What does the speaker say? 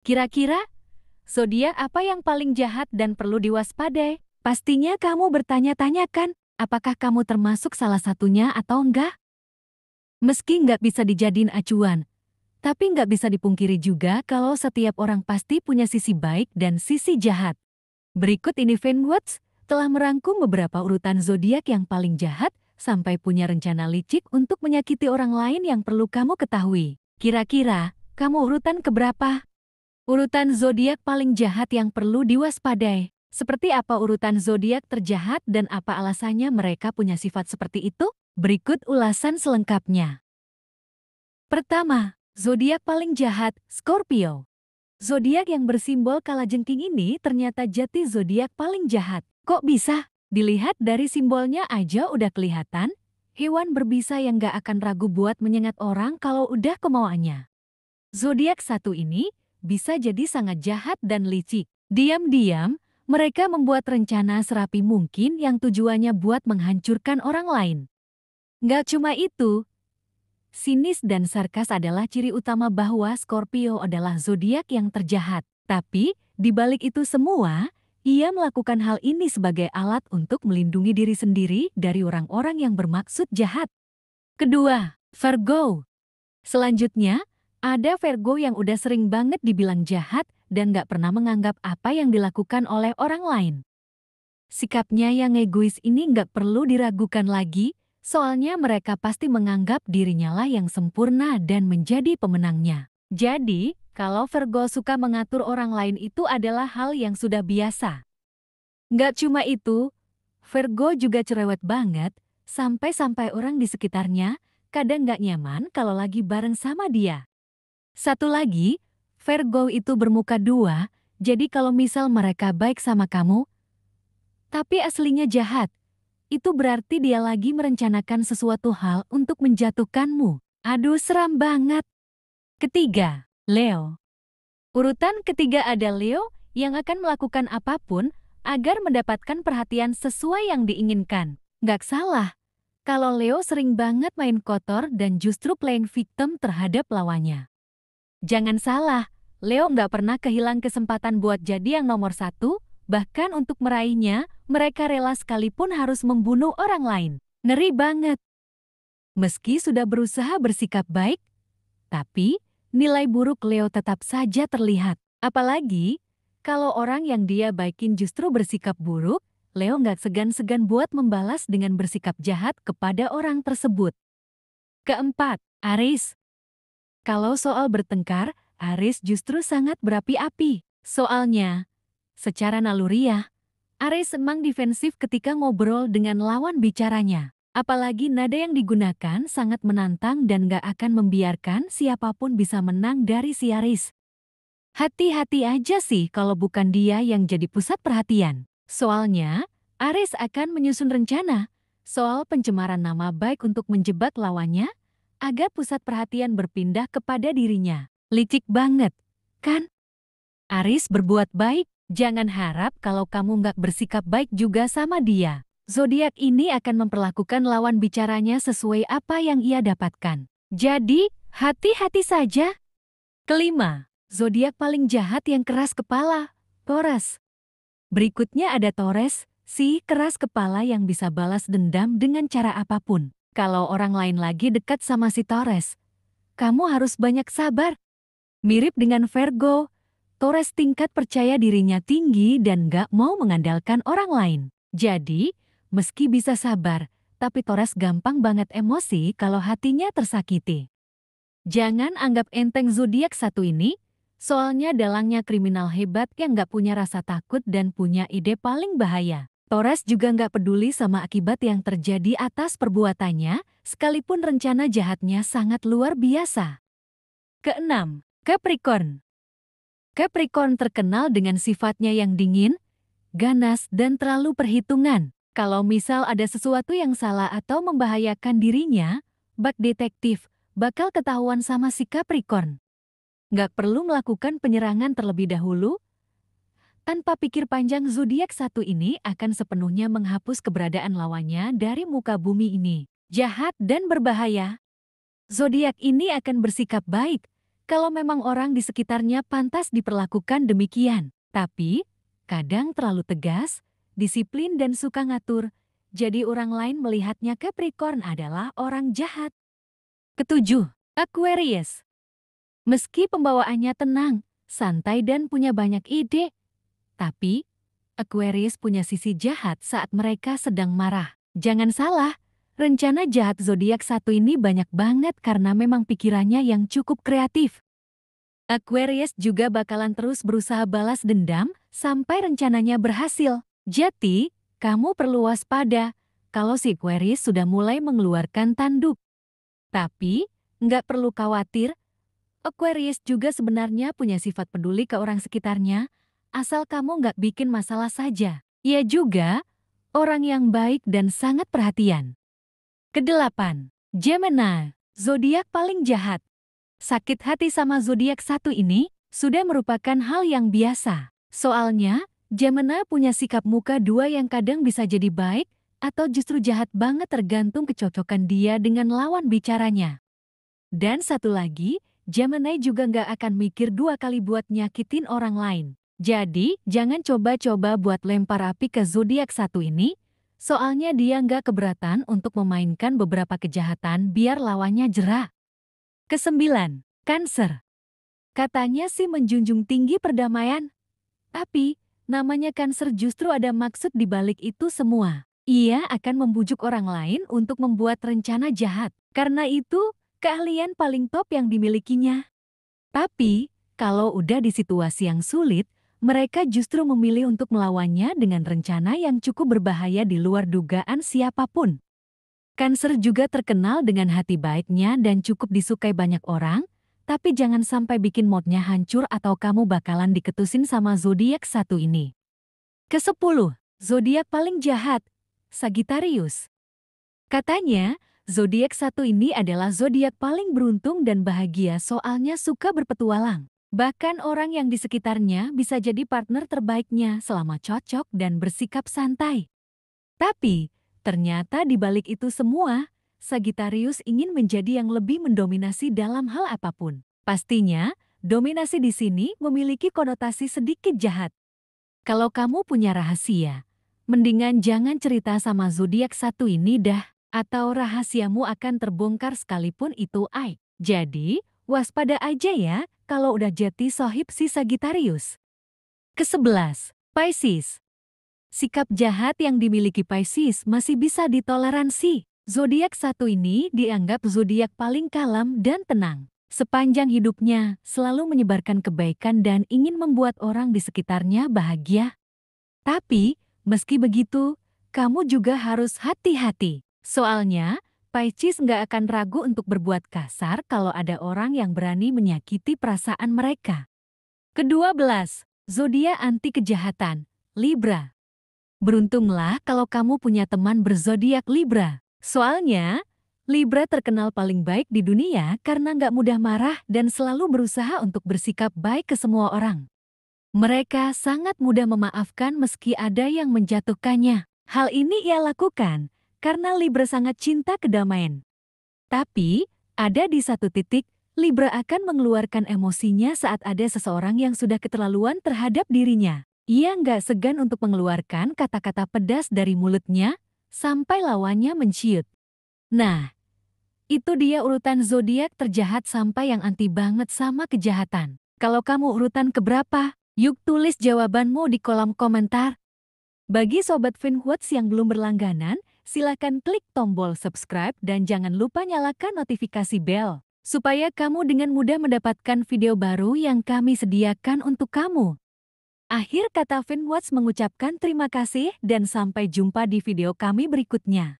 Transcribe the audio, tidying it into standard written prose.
Kira-kira, zodiak apa yang paling jahat dan perlu diwaspadai? Pastinya kamu bertanya-tanya kan, apakah kamu termasuk salah satunya atau enggak? Meski nggak bisa dijadiin acuan, tapi nggak bisa dipungkiri juga kalau setiap orang pasti punya sisi baik dan sisi jahat. Berikut ini Fanwatch telah merangkum beberapa urutan zodiak yang paling jahat sampai punya rencana licik untuk menyakiti orang lain yang perlu kamu ketahui. Kira-kira, kamu urutan keberapa? Urutan zodiak paling jahat yang perlu diwaspadai. Seperti apa urutan zodiak terjahat dan apa alasannya mereka punya sifat seperti itu? Berikut ulasan selengkapnya. Pertama, zodiak paling jahat, Scorpio. Zodiak yang bersimbol kalajengking ini ternyata jati zodiak paling jahat. Kok bisa? Dilihat dari simbolnya aja udah kelihatan, hewan berbisa yang gak akan ragu buat menyengat orang kalau udah kemauannya. Zodiak satu ini bisa jadi sangat jahat dan licik. Diam-diam, mereka membuat rencana serapi mungkin yang tujuannya buat menghancurkan orang lain. Gak cuma itu, sinis dan sarkas adalah ciri utama bahwa Scorpio adalah zodiak yang terjahat. Tapi, di balik itu semua, ia melakukan hal ini sebagai alat untuk melindungi diri sendiri dari orang-orang yang bermaksud jahat. Kedua, Virgo. Selanjutnya, ada Virgo yang udah sering banget dibilang jahat dan gak pernah menganggap apa yang dilakukan oleh orang lain. Sikapnya yang egois ini gak perlu diragukan lagi, soalnya mereka pasti menganggap dirinya lah yang sempurna dan menjadi pemenangnya. Jadi, kalau Virgo suka mengatur orang lain itu adalah hal yang sudah biasa. Nggak cuma itu, Virgo juga cerewet banget, sampai-sampai orang di sekitarnya kadang nggak nyaman kalau lagi bareng sama dia. Satu lagi, Virgo itu bermuka dua, jadi kalau misal mereka baik sama kamu, tapi aslinya jahat, itu berarti dia lagi merencanakan sesuatu hal untuk menjatuhkanmu. Aduh, seram banget. Ketiga, Leo. Urutan ketiga ada Leo yang akan melakukan apapun agar mendapatkan perhatian sesuai yang diinginkan. Nggak salah, kalau Leo sering banget main kotor dan justru playing victim terhadap lawannya. Jangan salah, Leo nggak pernah kehilang kesempatan buat jadi yang nomor satu, bahkan untuk meraihnya, mereka rela sekalipun harus membunuh orang lain. Ngeri banget. Meski sudah berusaha bersikap baik, tapi nilai buruk Leo tetap saja terlihat. Apalagi, kalau orang yang dia baikin justru bersikap buruk, Leo nggak segan-segan buat membalas dengan bersikap jahat kepada orang tersebut. Keempat, Aries. Kalau soal bertengkar, Aries justru sangat berapi-api. Soalnya, secara naluriah, Aries emang defensif ketika ngobrol dengan lawan bicaranya. Apalagi nada yang digunakan sangat menantang dan gak akan membiarkan siapapun bisa menang dari si Aries. Hati-hati aja sih kalau bukan dia yang jadi pusat perhatian. Soalnya, Aries akan menyusun rencana soal pencemaran nama baik untuk menjebak lawannya agar pusat perhatian berpindah kepada dirinya. Licik banget, kan? Aries berbuat baik. Jangan harap kalau kamu nggak bersikap baik juga sama dia. Zodiak ini akan memperlakukan lawan bicaranya sesuai apa yang ia dapatkan. Jadi, hati-hati saja. Kelima, zodiak paling jahat yang keras kepala, Taurus. Berikutnya ada Taurus, si keras kepala yang bisa balas dendam dengan cara apapun. Kalau orang lain lagi dekat sama si Taurus, kamu harus banyak sabar. Mirip dengan Virgo, Taurus tingkat percaya dirinya tinggi dan gak mau mengandalkan orang lain. Jadi, meski bisa sabar, tapi Taurus gampang banget emosi kalau hatinya tersakiti. Jangan anggap enteng zodiak satu ini, soalnya dalangnya kriminal hebat yang gak punya rasa takut dan punya ide paling bahaya. Taurus juga gak peduli sama akibat yang terjadi atas perbuatannya, sekalipun rencana jahatnya sangat luar biasa. Keenam, Capricorn. Capricorn terkenal dengan sifatnya yang dingin, ganas, dan terlalu perhitungan. Kalau misal ada sesuatu yang salah atau membahayakan dirinya, bak detektif bakal ketahuan sama si Capricorn. Nggak perlu melakukan penyerangan terlebih dahulu. Tanpa pikir panjang, zodiak satu ini akan sepenuhnya menghapus keberadaan lawannya dari muka bumi ini. Jahat dan berbahaya. Zodiak ini akan bersikap baik, kalau memang orang di sekitarnya pantas diperlakukan demikian. Tapi, kadang terlalu tegas, disiplin dan suka ngatur, jadi orang lain melihatnya Capricorn adalah orang jahat. Ketujuh, Aquarius. Meski pembawaannya tenang, santai dan punya banyak ide, tapi Aquarius punya sisi jahat saat mereka sedang marah. Jangan salah, rencana jahat zodiak satu ini banyak banget karena memang pikirannya yang cukup kreatif. Aquarius juga bakalan terus berusaha balas dendam sampai rencananya berhasil. Jadi, kamu perlu waspada kalau si Aquarius sudah mulai mengeluarkan tanduk. Tapi, nggak perlu khawatir, Aquarius juga sebenarnya punya sifat peduli ke orang sekitarnya, asal kamu nggak bikin masalah saja. Ia juga orang yang baik dan sangat perhatian. Kedelapan, Gemini, zodiak paling jahat. Sakit hati sama zodiak satu ini sudah merupakan hal yang biasa. Soalnya, Gemini punya sikap muka dua yang kadang bisa jadi baik atau justru jahat banget tergantung kecocokan dia dengan lawan bicaranya. Dan satu lagi, Gemini juga nggak akan mikir dua kali buat nyakitin orang lain. Jadi, jangan coba-coba buat lempar api ke zodiak satu ini, soalnya dia nggak keberatan untuk memainkan beberapa kejahatan biar lawannya jera. Kesembilan, Cancer. Katanya sih menjunjung tinggi perdamaian. Tapi, namanya Cancer justru ada maksud di balik itu semua. Ia akan membujuk orang lain untuk membuat rencana jahat. Karena itu, keahlian paling top yang dimilikinya. Tapi, kalau udah di situasi yang sulit, mereka justru memilih untuk melawannya dengan rencana yang cukup berbahaya di luar dugaan siapapun. Cancer juga terkenal dengan hati baiknya dan cukup disukai banyak orang, tapi jangan sampai bikin moodnya hancur atau kamu bakalan diketusin sama zodiak satu ini. Kesepuluh, zodiak paling jahat, Sagittarius. Katanya, zodiak satu ini adalah zodiak paling beruntung dan bahagia soalnya suka berpetualang. Bahkan orang yang di sekitarnya bisa jadi partner terbaiknya selama cocok dan bersikap santai. Tapi, ternyata di balik itu semua, Sagittarius ingin menjadi yang lebih mendominasi dalam hal apapun. Pastinya, dominasi di sini memiliki konotasi sedikit jahat. Kalau kamu punya rahasia, mendingan jangan cerita sama zodiak satu ini dah, atau rahasiamu akan terbongkar sekalipun itu aib. Jadi, waspada aja ya kalau udah jadi sohib si Sagittarius. Kesebelas, Pisces. Sikap jahat yang dimiliki Pisces masih bisa ditoleransi. Zodiak satu ini dianggap zodiak paling kalem dan tenang. Sepanjang hidupnya selalu menyebarkan kebaikan dan ingin membuat orang di sekitarnya bahagia. Tapi, meski begitu, kamu juga harus hati-hati. Soalnya, Pisces nggak akan ragu untuk berbuat kasar kalau ada orang yang berani menyakiti perasaan mereka. Kedua belas, zodiak anti kejahatan, Libra. Beruntunglah kalau kamu punya teman berzodiak Libra. Soalnya, Libra terkenal paling baik di dunia karena nggak mudah marah dan selalu berusaha untuk bersikap baik ke semua orang. Mereka sangat mudah memaafkan meski ada yang menjatuhkannya. Hal ini ia lakukan karena Libra sangat cinta kedamaian. Tapi, ada di satu titik, Libra akan mengeluarkan emosinya saat ada seseorang yang sudah keterlaluan terhadap dirinya. Ia nggak segan untuk mengeluarkan kata-kata pedas dari mulutnya, sampai lawannya menciut. Nah, itu dia urutan zodiak terjahat sampai yang anti banget sama kejahatan. Kalau kamu urutan keberapa? Yuk tulis jawabanmu di kolom komentar. Bagi Sobat Finwatch yang belum berlangganan, silakan klik tombol subscribe dan jangan lupa nyalakan notifikasi bel, supaya kamu dengan mudah mendapatkan video baru yang kami sediakan untuk kamu. Akhir kata Finwatch mengucapkan terima kasih dan sampai jumpa di video kami berikutnya.